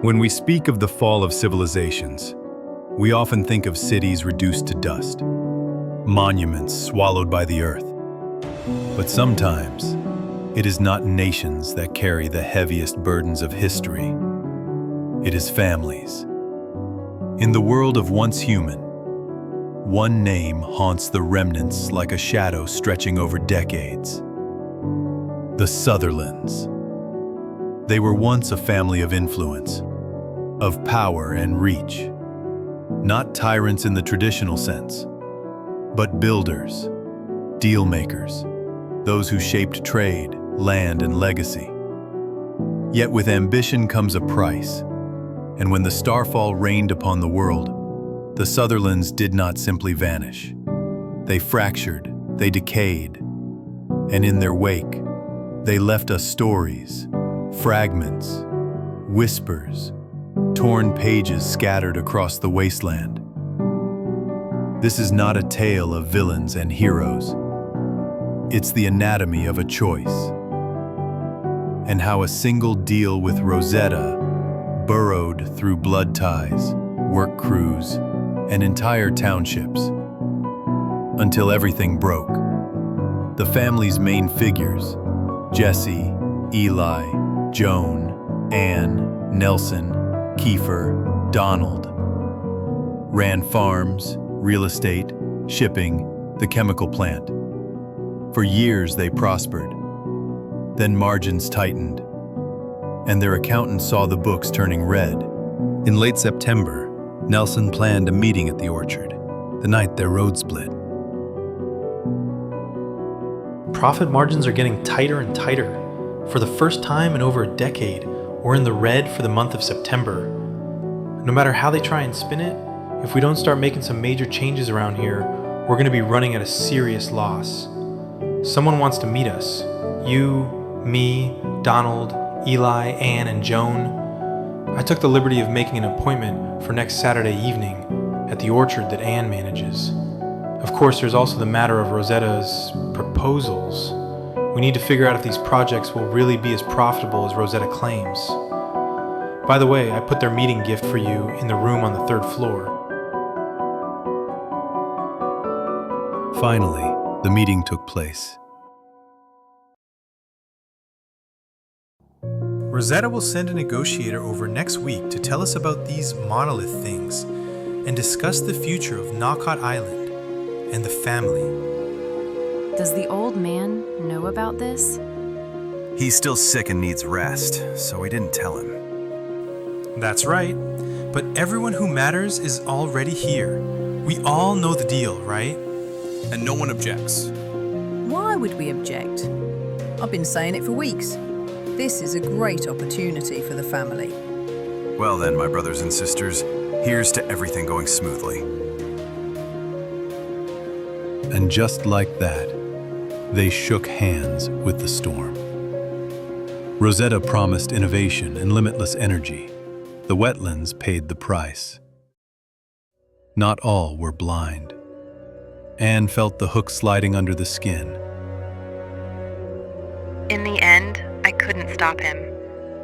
When we speak of the fall of civilizations, we often think of cities reduced to dust, monuments swallowed by the earth. But sometimes, it is not nations that carry the heaviest burdens of history. It is families. In the world of once human, one name haunts the remnants like a shadow stretching over decades. The Sutherlands. They were once a family of influence, of power and reach. Not tyrants in the traditional sense, but builders, deal makers, those who shaped trade, land, and legacy. Yet with ambition comes a price, and when the starfall rained upon the world, the Sutherlands did not simply vanish. They fractured, they decayed, and in their wake, they left us stories, fragments, whispers, torn pages scattered across the wasteland. This is not a tale of villains and heroes. It's the anatomy of a choice, and how a single deal with Rosetta burrowed through blood ties, work crews, and entire townships, until everything broke. The family's main figures, Jesse, Eli, Joan, Anne, Nelson, Kefir, Donald, ran farms, real estate, shipping, the chemical plant. For years they prospered. Then margins tightened, and their accountant saw the books turning red. In late September, Nelson planned a meeting at the orchard, the night their road split. Profit margins are getting tighter and tighter. For the first time in over a decade, we're in the red for the month of September. No matter how they try and spin it, if we don't start making some major changes around here, we're going to be running at a serious loss. Someone wants to meet us. You, me, Donald, Eli, Anne, and Joan. I took the liberty of making an appointment for next Saturday evening at the orchard that Anne manages. Of course, there's also the matter of Rosetta's proposals. We need to figure out if these projects will really be as profitable as Rosetta claims. By the way, I put their meeting gift for you in the room on the 3rd floor. Finally, the meeting took place. Rosetta will send a negotiator over next week to tell us about these monolith things and discuss the future of Knockout Island and the family. Does the old man know about this? He's still sick and needs rest, so we didn't tell him. That's right, but everyone who matters is already here. We all know the deal, right? And no one objects. Why would we object? I've been saying it for weeks. This is a great opportunity for the family. Well then, my brothers and sisters, here's to everything going smoothly. And just like that, they shook hands with the storm. Rosetta promised innovation and limitless energy. The wetlands paid the price. Not all were blind. Anne felt the hook sliding under the skin. In the end, I couldn't stop him.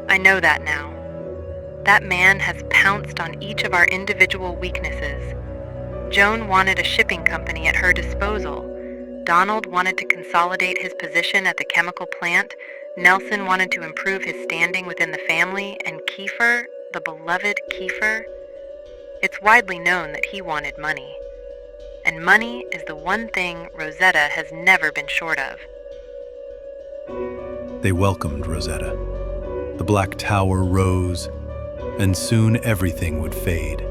I know that now. That man has pounced on each of our individual weaknesses. Joan wanted a shipping company at her disposal. Donald wanted to consolidate his position at the chemical plant. Nelson wanted to improve his standing within the family. And Kefir, the beloved Kefir, it's widely known that he wanted money. And money is the one thing Rosetta has never been short of. They welcomed Rosetta. The black tower rose, and soon everything would fade.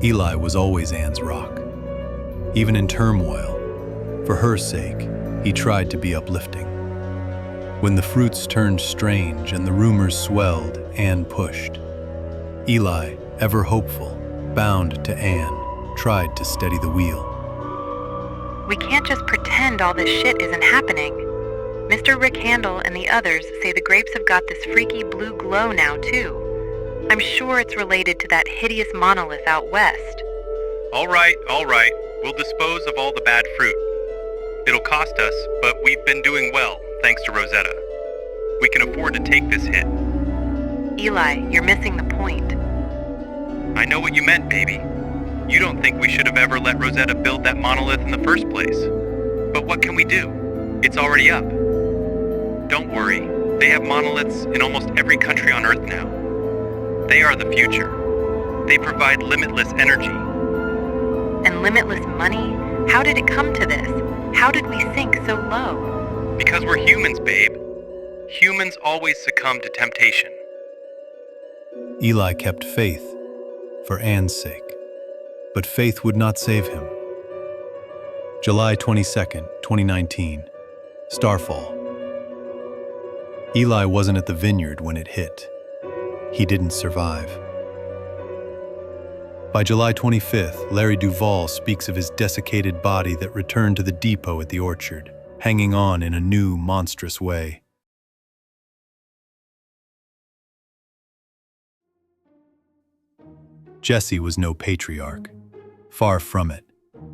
Eli was always Anne's rock. Even in turmoil, for her sake, he tried to be uplifting. When the fruits turned strange and the rumors swelled, Anne pushed. Eli, ever hopeful, bound to Anne, tried to steady the wheel. We can't just pretend all this shit isn't happening. Mr. Rick Handel and the others say the grapes have got this freaky blue glow now, too. I'm sure it's related to that hideous monolith out west. All right. We'll dispose of all the bad fruit. It'll cost us, but we've been doing well, thanks to Rosetta. We can afford to take this hit. Eli, you're missing the point. I know what you meant, baby. You don't think we should have ever let Rosetta build that monolith in the first place. But what can we do? It's already up. Don't worry, they have monoliths in almost every country on Earth now. They are the future. They provide limitless energy. And limitless money? How did it come to this? How did we sink so low? Because we're humans, babe. Humans always succumb to temptation. Eli kept faith for Anne's sake, but faith would not save him. July 22nd, 2019, Starfall. Eli wasn't at the vineyard when it hit. He didn't survive. By July 25th, Larry Duvall speaks of his desiccated body that returned to the depot at the orchard, hanging on in a new, monstrous way. Jesse was no patriarch. Far from it.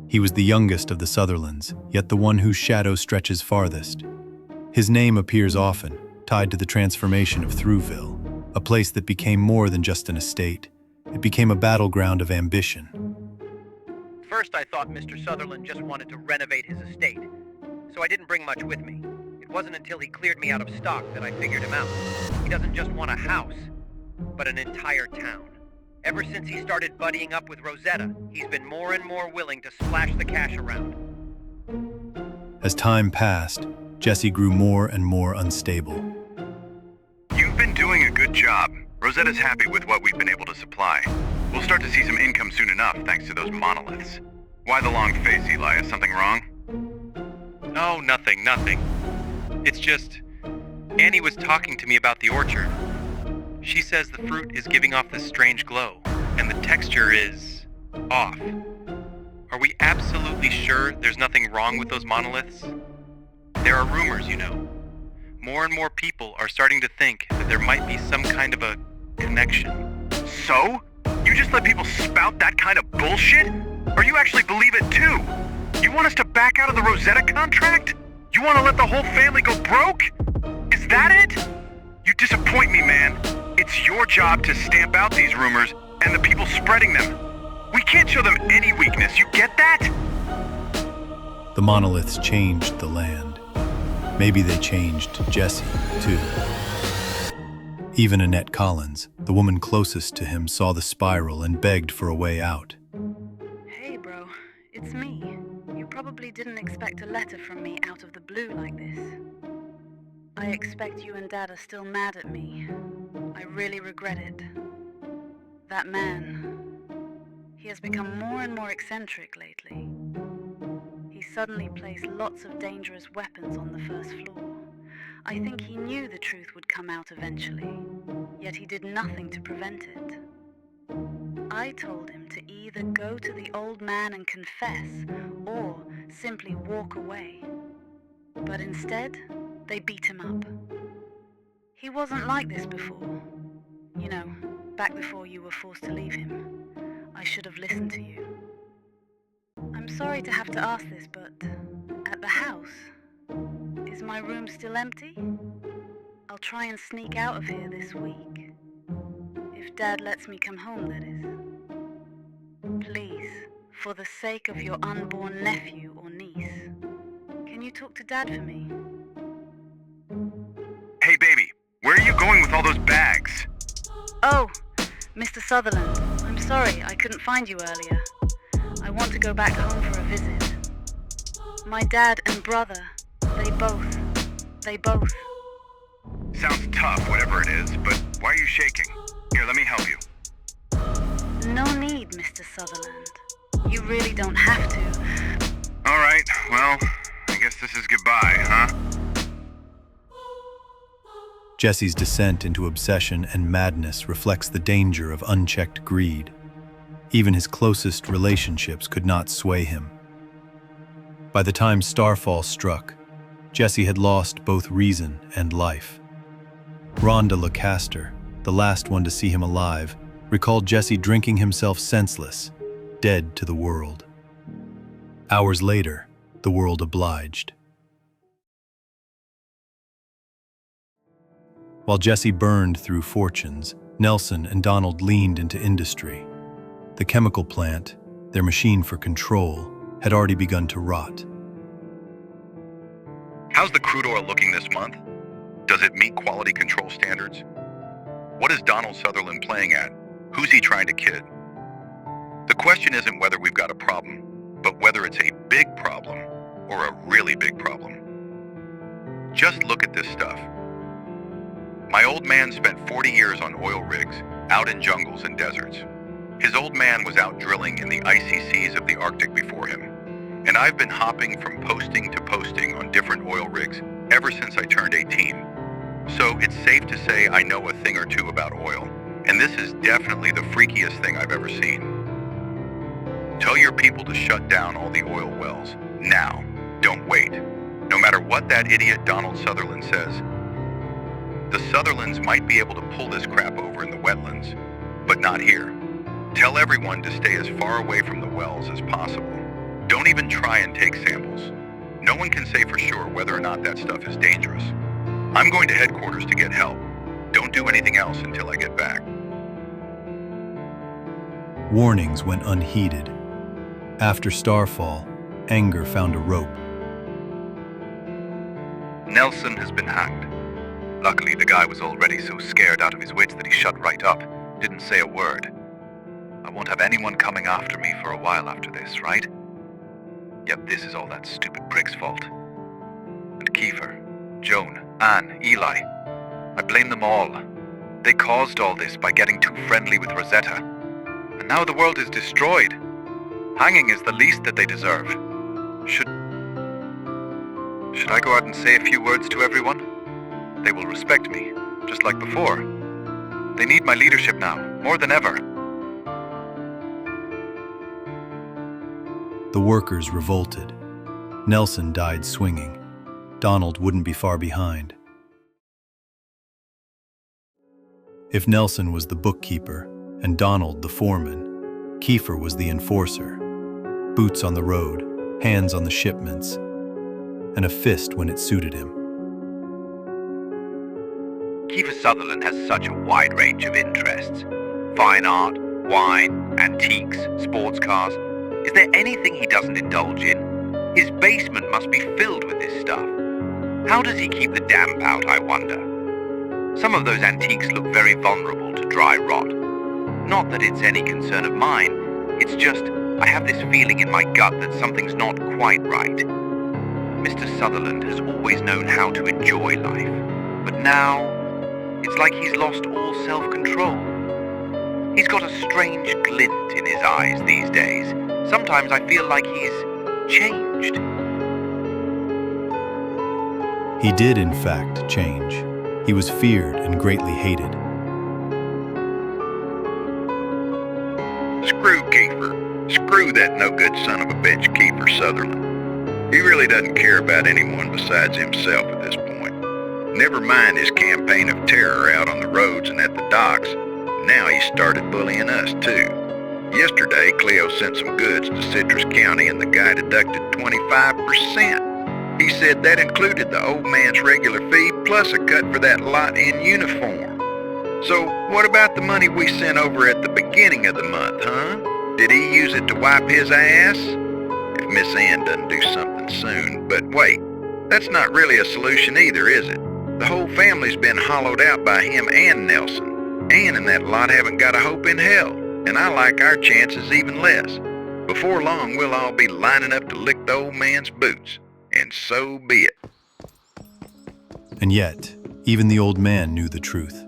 He was the youngest of the Sutherlands, yet the one whose shadow stretches farthest. His name appears often, tied to the transformation of Throuville, a place that became more than just an estate. It became a battleground of ambition. First, I thought Mr. Sutherland just wanted to renovate his estate, so I didn't bring much with me. It wasn't until he cleared me out of stock that I figured him out. He doesn't just want a house, but an entire town. Ever since he started buddying up with Rosetta, he's been more and more willing to splash the cash around. As time passed, Jesse grew more and more unstable. You've been doing a good job. Rosetta's happy with what we've been able to supply. We'll start to see some income soon enough thanks to those monoliths. Why the long face, Eli? Is something wrong? Oh, nothing. It's just, Annie was talking to me about the orchard. She says the fruit is giving off this strange glow, and the texture is off. Are we absolutely sure there's nothing wrong with those monoliths? There are rumors, you know. More and more people are starting to think that there might be some kind of a connection. So? You just let people spout that kind of bullshit? Or you actually believe it too? You want us to back out of the Rosetta contract? You want to let the whole family go broke? Is that it? You disappoint me, man. It's your job to stamp out these rumors and the people spreading them. We can't show them any weakness, you get that? The monoliths changed the land. Maybe they changed Jesse, too. Even Annette Collins, the woman closest to him, saw the spiral and begged for a way out. Hey, bro. It's me. You probably didn't expect a letter from me out of the blue like this. I expect you and Dad are still mad at me. I really regret it. That man, he has become more and more eccentric lately. He suddenly placed lots of dangerous weapons on the first floor. I think he knew the truth would come out eventually, yet he did nothing to prevent it. I told him to either go to the old man and confess, or simply walk away. But instead, they beat him up. He wasn't like this before. You know, back before you were forced to leave him. I should have listened to you. I'm sorry to have to ask this, but at the house, is my room still empty? I'll try and sneak out of here this week. If Dad lets me come home, that is. Please, for the sake of your unborn nephew or niece, can you talk to Dad for me? Hey, baby, where are you going with all those bags? Oh, Mr. Sutherland, I'm sorry I couldn't find you earlier. I want to go back home for a visit. My dad and brother, they both. Sounds tough, whatever it is, but why are you shaking? Here, let me help you. No need, Mr. Sutherland. You really don't have to. All right, well, I guess this is goodbye, huh? Jesse's descent into obsession and madness reflects the danger of unchecked greed. Even his closest relationships could not sway him. By the time Starfall struck, Jesse had lost both reason and life. Rhonda Lancaster, the last one to see him alive, recalled Jesse drinking himself senseless, dead to the world. Hours later, the world obliged. While Jesse burned through fortunes, Nelson and Donald leaned into industry. The chemical plant, their machine for control, had already begun to rot. How's the crude oil looking this month? Does it meet quality control standards? What is Donald Sutherland playing at? Who's he trying to kid? The question isn't whether we've got a problem, but whether it's a big problem or a really big problem. Just look at this stuff. My old man spent 40 years on oil rigs, out in jungles and deserts. His old man was out drilling in the icy seas of the Arctic before him. And I've been hopping from posting to posting on different oil rigs ever since I turned 18. So it's safe to say I know a thing or two about oil, and this is definitely the freakiest thing I've ever seen. Tell your people to shut down all the oil wells, now. Don't wait. No matter what that idiot Donald Sutherland says. The Sutherlands might be able to pull this crap over in the wetlands, but not here. Tell everyone to stay as far away from the wells as possible. Don't even try and take samples. No one can say for sure whether or not that stuff is dangerous. I'm going to headquarters to get help. Don't do anything else until I get back. Warnings went unheeded. After Starfall, anger found a rope. Nelson has been hanged. Luckily, the guy was already so scared out of his wits that he shut right up, didn't say a word. I won't have anyone coming after me for a while after this, right? Yep, this is all that stupid prick's fault. And Kefir, Joan, Anne, Eli. I blame them all. They caused all this by getting too friendly with Rosetta. And now the world is destroyed. Hanging is the least that they deserve. Should I go out and say a few words to everyone? They will respect me, just like before. They need my leadership now, more than ever. The workers revolted. Nelson died swinging. Donald wouldn't be far behind. If Nelson was the bookkeeper and Donald the foreman, Kefir was the enforcer. Boots on the road, hands on the shipments, and a fist when it suited him. Kefir Sutherland has such a wide range of interests. Fine art, wine, antiques, sports cars. Is there anything he doesn't indulge in? His basement must be filled with this stuff. How does he keep the damp out, I wonder? Some of those antiques look very vulnerable to dry rot. Not that it's any concern of mine, it's just I have this feeling in my gut that something's not quite right. Mr. Sutherland has always known how to enjoy life, but now it's like he's lost all self-control. He's got a strange glint in his eyes these days. Sometimes I feel like he's changed. He did, in fact, change. He was feared and greatly hated. Screw Kefir. Screw that no-good son of a bitch, Kefir Sutherland. He really doesn't care about anyone besides himself at this point. Never mind his campaign of terror out on the roads and at the docks. Now he started bullying us, too. Yesterday, Cleo sent some goods to Citrus County and the guy deducted 25%. He said that included the old man's regular fee plus a cut for that lot in uniform. So what about the money we sent over at the beginning of the month, huh? Did he use it to wipe his ass? If Miss Ann doesn't do something soon. But wait, that's not really a solution either, is it? The whole family's been hollowed out by him and Nelson. Ann and that lot haven't got a hope in hell, and I like our chances even less. Before long, we'll all be lining up to lick the old man's boots. And so be it. And yet, even the old man knew the truth.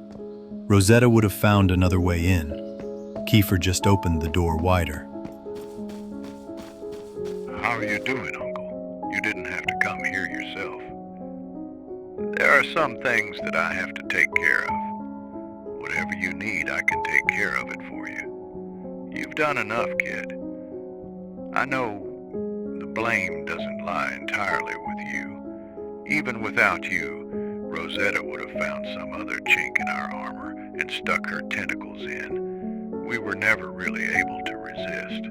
Rosetta would have found another way in. Kefir just opened the door wider. How are you doing, Uncle? You didn't have to come here yourself. There are some things that I have to take care of. Whatever you need, I can take care of it for you. You've done enough, kid. I know the blame doesn't lie entirely with you. Even without you, Rosetta would have found some other chink in our armor and stuck her tentacles in. We were never really able to resist,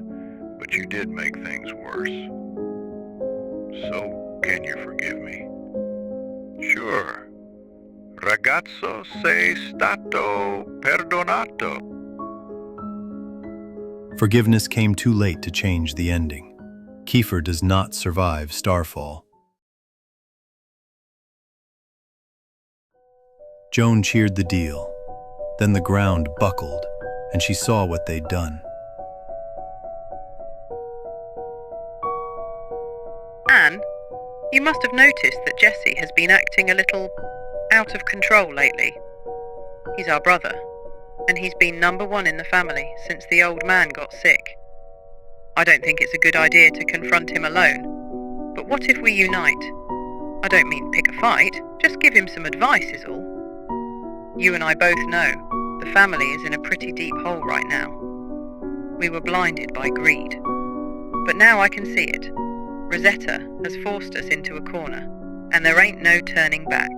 but you did make things worse. So, can you forgive me? Sure. ragazzo sei stato perdonato. Forgiveness came too late to change the ending. Kefir does not survive Starfall. Joan cheered the deal. Then the ground buckled, and she saw what they'd done. Anne, you must have noticed that Jesse has been acting a little out of control lately. He's our brother, and he's been number one in the family since the old man got sick. I don't think it's a good idea to confront him alone, but what if we unite? I don't mean pick a fight, just give him some advice is all. You and I both know the family is in a pretty deep hole right now. We were blinded by greed, but now I can see it. Rosetta has forced us into a corner, and there ain't no turning back.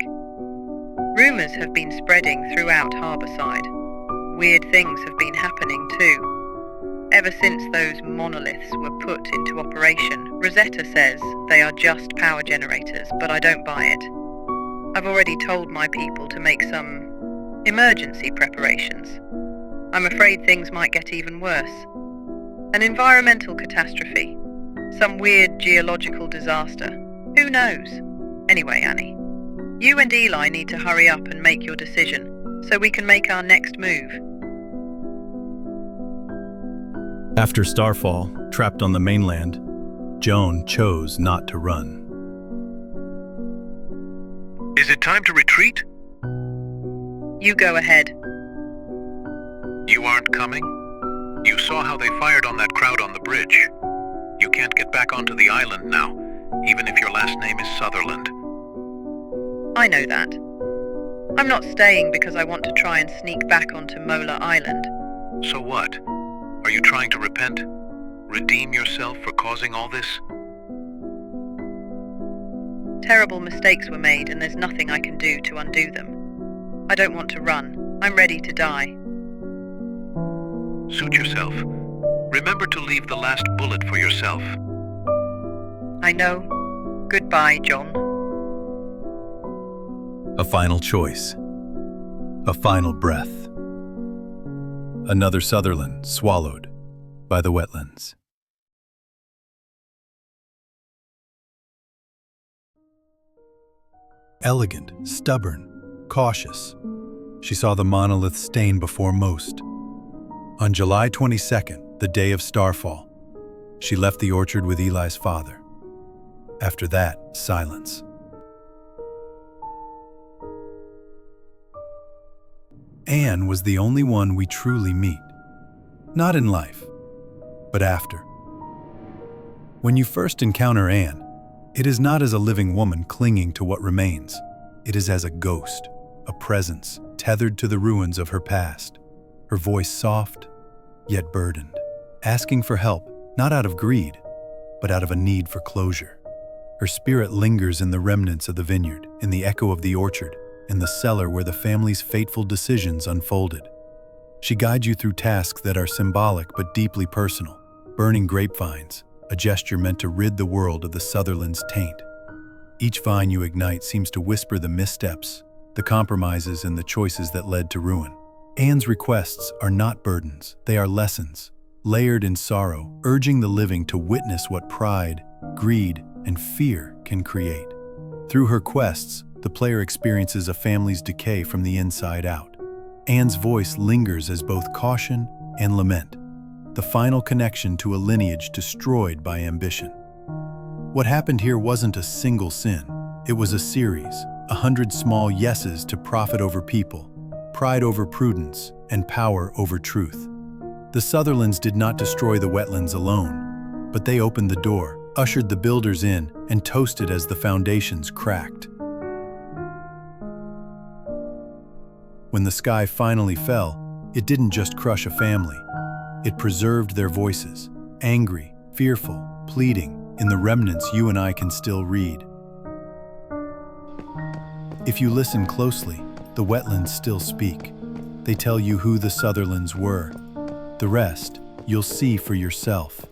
Rumours have been spreading throughout Harbourside. Weird things have been happening too. Ever since those monoliths were put into operation, Rosetta says they are just power generators, but I don't buy it. I've already told my people to make some emergency preparations. I'm afraid things might get even worse. An environmental catastrophe. Some weird geological disaster. Who knows? Anyway, Annie, you and Eli need to hurry up and make your decision so we can make our next move. After Starfall, trapped on the mainland, Joan chose not to run. Is it time to retreat? You go ahead. You aren't coming? You saw how they fired on that crowd on the bridge. You can't get back onto the island now, even if your last name is Sutherland. I know that. I'm not staying because I want to try and sneak back onto Mola Island. So what? Are you trying to repent? Redeem yourself for causing all this? Terrible mistakes were made and there's nothing I can do to undo them. I don't want to run. I'm ready to die. Suit yourself. Remember to leave the last bullet for yourself. I know. Goodbye, John. A final choice. A final breath. Another Sutherland swallowed by the wetlands. Elegant, stubborn, cautious, she saw the monolith stain before most. On July 22nd, the day of Starfall, she left the orchard with Eli's father. After that, silence. Anne was the only one we truly meet. Not in life, but after. When you first encounter Anne, it is not as a living woman clinging to what remains. It is as a ghost, a presence tethered to the ruins of her past. Her voice soft, yet burdened, asking for help, not out of greed, but out of a need for closure. Her spirit lingers in the remnants of the vineyard, in the echo of the orchard, in the cellar where the family's fateful decisions unfolded. She guides you through tasks that are symbolic but deeply personal. Burning grapevines, a gesture meant to rid the world of the Sutherlands' taint. Each vine you ignite seems to whisper the missteps, the compromises and the choices that led to ruin. Anne's requests are not burdens, they are lessons, layered in sorrow, urging the living to witness what pride, greed, and fear can create. Through her quests, the player experiences a family's decay from the inside out. Anne's voice lingers as both caution and lament, the final connection to a lineage destroyed by ambition. What happened here wasn't a single sin, it was a series, 100 small yeses to profit over people, pride over prudence, and power over truth. The Sutherlands did not destroy the wetlands alone, but they opened the door, ushered the builders in, and toasted as the foundations cracked. When the sky finally fell, it didn't just crush a family. It preserved their voices, angry, fearful, pleading, in the remnants you and I can still read. If you listen closely, the wetlands still speak. They tell you who the Sutherlands were. The rest, you'll see for yourself.